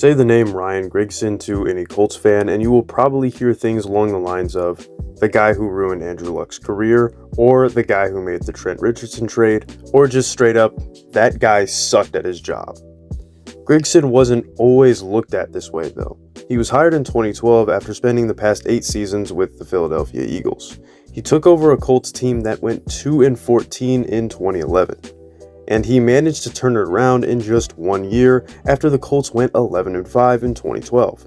Say the name Ryan Grigson to any Colts fan and you will probably hear things along the lines of the guy who ruined Andrew Luck's career, or the guy who made the Trent Richardson trade, or just straight up, that guy sucked at his job. Grigson wasn't always looked at this way though. He was hired in 2012 after spending the past 8 seasons with the Philadelphia Eagles. He took over a Colts team that went 2-14 in 2011. And he managed to turn it around in just 1 year after the Colts went 11-5 in 2012.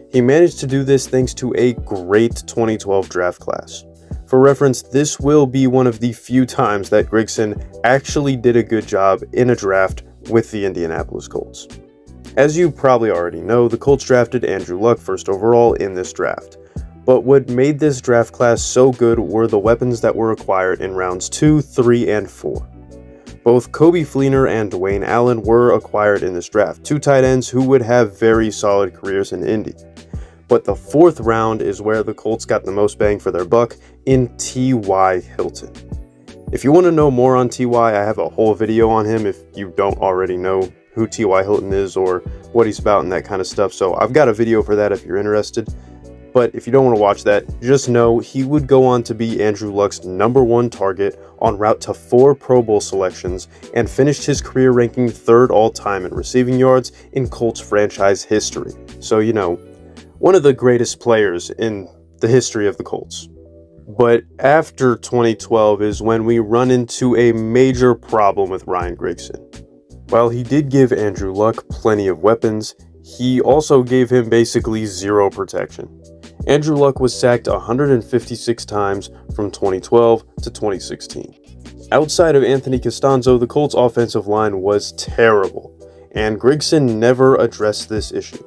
He managed to do this thanks to a great 2012 draft class. For reference, this will be one of the few times that Grigson actually did a good job in a draft with the Indianapolis Colts. As you probably already know, the Colts drafted Andrew Luck first overall in this draft. But what made this draft class so good were the weapons that were acquired in rounds 2, 3, and 4. Both Coby Fleener and Dwayne Allen were acquired in this draft, 2 tight ends who would have very solid careers in Indy. But the 4th round is where the Colts got the most bang for their buck in T.Y. Hilton. If you want to know more on T.Y., I have a whole video on him if you don't already know who T.Y. Hilton is or what he's about and that kind of stuff. So I've got a video for that if you're interested. But if you don't want to watch that, just know he would go on to be Andrew Luck's #1 target en route to 4 Pro Bowl selections and finished his career ranking 3rd all-time in receiving yards in Colts franchise history. So, one of the greatest players in the history of the Colts. But after 2012 is when we run into a major problem with Ryan Grigson. While he did give Andrew Luck plenty of weapons, he also gave him basically zero protection. Andrew Luck was sacked 156 times from 2012 to 2016. Outside of Anthony Costanzo, the Colts' offensive line was terrible, and Grigson never addressed this issue.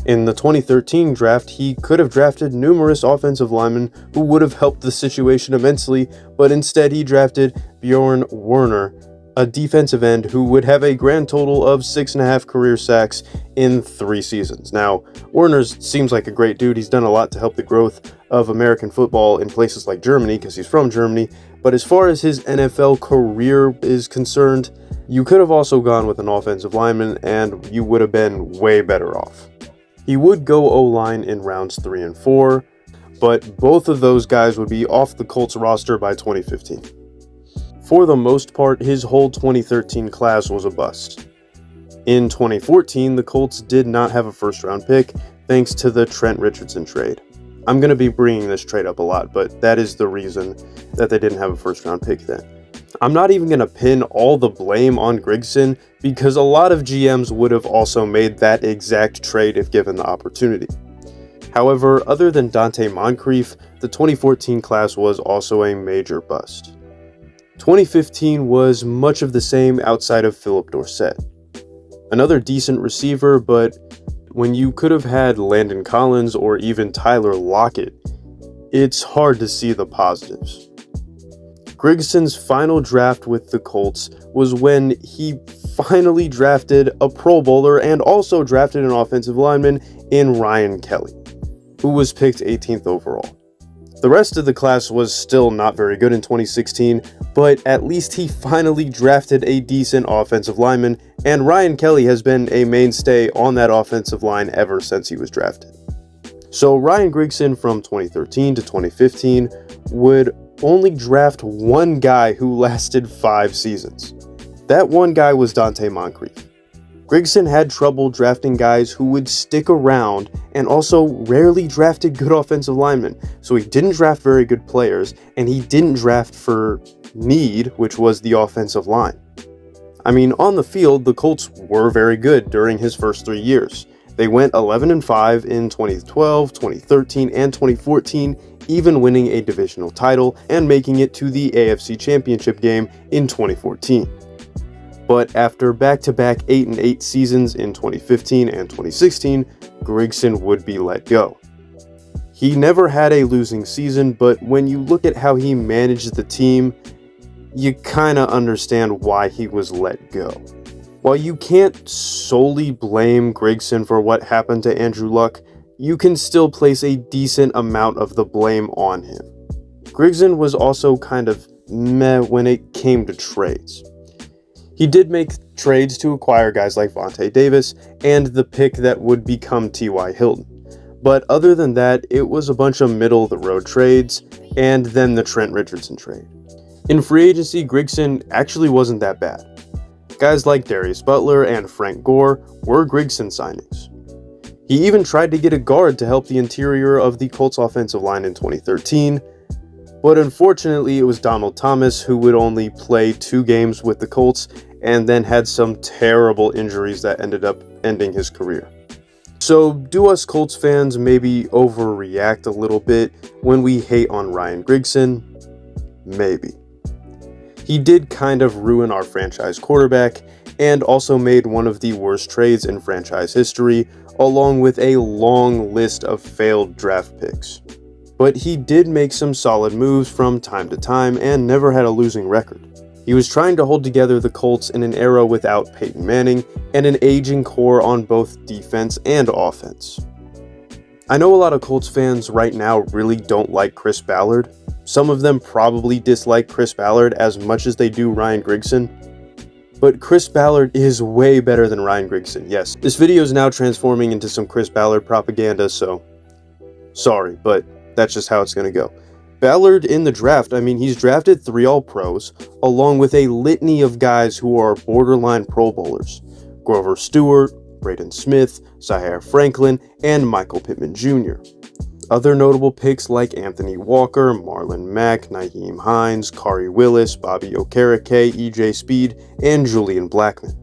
In the 2013 draft, he could have drafted numerous offensive linemen who would have helped the situation immensely, but instead he drafted Bjorn Werner, a defensive end who would have a grand total of 6.5 career sacks in 3 seasons. Now, Werner seems like a great dude. He's done a lot to help the growth of American football in places like Germany because he's from Germany. But as far as his NFL career is concerned, you could have also gone with an offensive lineman and you would have been way better off. He would go O-line in rounds 3 and 4, but both of those guys would be off the Colts roster by 2015. For the most part, his whole 2013 class was a bust. In 2014, the Colts did not have a first-round pick thanks to the Trent Richardson trade. I'm going to be bringing this trade up a lot, but that is the reason that they didn't have a first-round pick then. I'm not even going to pin all the blame on Grigson because a lot of GMs would have also made that exact trade if given the opportunity. However, other than Dante Moncrief, the 2014 class was also a major bust. 2015 was much of the same outside of Philip Dorsett. Another decent receiver, but when you could have had Landon Collins or even Tyler Lockett, it's hard to see the positives. Grigson's final draft with the Colts was when he finally drafted a Pro Bowler and also drafted an offensive lineman in Ryan Kelly, who was picked 18th overall. The rest of the class was still not very good in 2016, but at least he finally drafted a decent offensive lineman, and Ryan Kelly has been a mainstay on that offensive line ever since he was drafted. So Ryan Grigson from 2013 to 2015 would only draft one guy who lasted 5 seasons. That one guy was Dante Moncrief. Grigson had trouble drafting guys who would stick around and also rarely drafted good offensive linemen. So he didn't draft very good players and he didn't draft for need, which was the offensive line. I mean, on the field, the Colts were very good during his first 3 years. They went 11-5 in 2012, 2013, and 2014, even winning a divisional title and making it to the AFC Championship game in 2014. But after back-to-back 8-8 seasons in 2015 and 2016, Grigson would be let go. He never had a losing season, but when you look at how he managed the team, you kinda understand why he was let go. While you can't solely blame Grigson for what happened to Andrew Luck, you can still place a decent amount of the blame on him. Grigson was also kind of meh when it came to trades. He did make trades to acquire guys like Vontae Davis and the pick that would become T.Y. Hilton. But other than that, it was a bunch of middle-of-the-road trades, and then the Trent Richardson trade. In free agency, Grigson actually wasn't that bad. Guys like Darius Butler and Frank Gore were Grigson signings. He even tried to get a guard to help the interior of the Colts offensive line in 2013, but unfortunately it was Donald Thomas who would only play 2 games with the Colts and then had some terrible injuries that ended up ending his career. So do us Colts fans maybe overreact a little bit when we hate on Ryan Grigson? Maybe. He did kind of ruin our franchise quarterback and also made one of the worst trades in franchise history, along with a long list of failed draft picks. But he did make some solid moves from time to time and never had a losing record. He was trying to hold together the Colts in an era without Peyton Manning and an aging core on both defense and offense. I know a lot of Colts fans right now really don't like Chris Ballard. Some of them probably dislike Chris Ballard as much as they do Ryan Grigson. But Chris Ballard is way better than Ryan Grigson. Yes, this video is now transforming into some Chris Ballard propaganda, so sorry, but that's just how it's going to go. Ballard in the draft, he's drafted 3 All-Pros, along with a litany of guys who are borderline Pro Bowlers. Grover Stewart, Braden Smith, Zaire Franklin, and Michael Pittman Jr. Other notable picks like Anthony Walker, Marlon Mack, Nyheim Hines, Kari Willis, Bobby Okereke, E.J. Speed, and Julian Blackmon.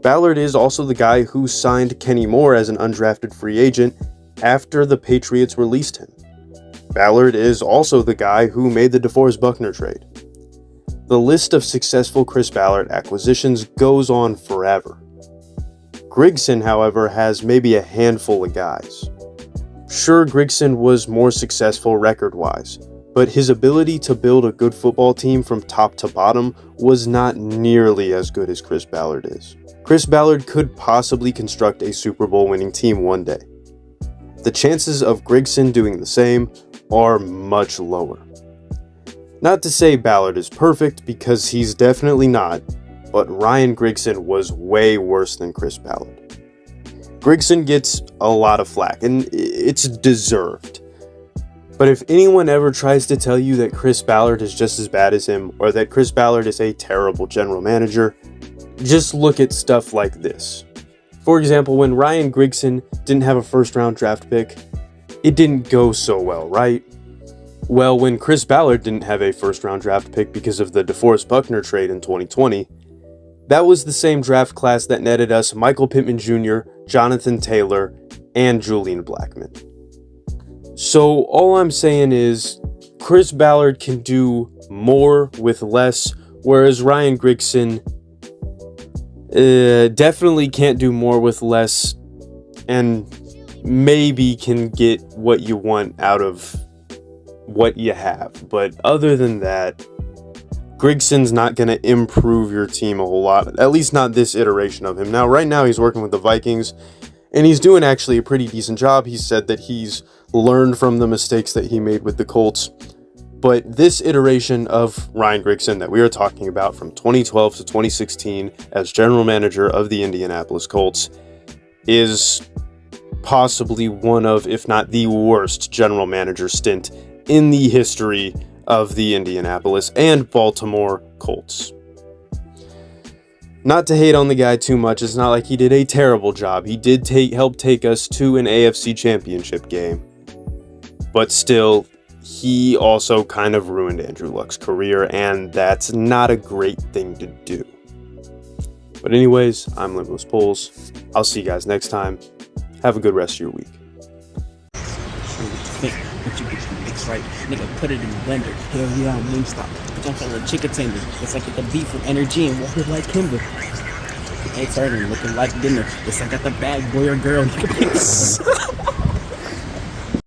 Ballard is also the guy who signed Kenny Moore as an undrafted free agent after the Patriots released him. Ballard is also the guy who made the DeForest Buckner trade. The list of successful Chris Ballard acquisitions goes on forever. Grigson, however, has maybe a handful of guys. Sure, Grigson was more successful record-wise, but his ability to build a good football team from top to bottom was not nearly as good as Chris Ballard is. Chris Ballard could possibly construct a Super Bowl winning team one day. The chances of Grigson doing the same are much lower. Not to say Ballard is perfect, because he's definitely not, but Ryan Grigson was way worse than Chris Ballard. Grigson gets a lot of flack, and it's deserved. But if anyone ever tries to tell you that Chris Ballard is just as bad as him, or that Chris Ballard is a terrible general manager, just look at stuff like this. For example, when Ryan Grigson didn't have a first-round draft pick, it didn't go so well, right? Well, when Chris Ballard didn't have a first-round draft pick because of the DeForest Buckner trade in 2020, that was the same draft class that netted us Michael Pittman Jr., Jonathan Taylor, and Julian Blackmon. So all I'm saying is, Chris Ballard can do more with less, whereas Ryan Grigson definitely can't do more with less, and maybe can get what you want out of what you have. But other than that, Grigson's not going to improve your team a whole lot, at least not this iteration of him. Now, right now, he's working with the Vikings, and he's doing actually a pretty decent job. He said that he's learned from the mistakes that he made with the Colts. But this iteration of Ryan Grigson that we are talking about from 2012 to 2016 as general manager of the Indianapolis Colts is possibly one of, if not the worst general manager stint in the history of the Indianapolis and Baltimore Colts. Not to hate on the guy too much, it's not like he did a terrible job. He did help take us to an AFC championship game. But still, he also kind of ruined Andrew Luck's career, and that's not a great thing to do. But anyways, I'm Limitless Pulls. I'll see you guys next time. Have a good rest of your week. But you get the mix right, nigga, put it in the blender. Hell yeah, I'm Wingstop. Jump on the chicken tender. It's like the beef from energy and water like Kimber. Hey, turning, looking like dinner. It's like I got the bag, boy or girl.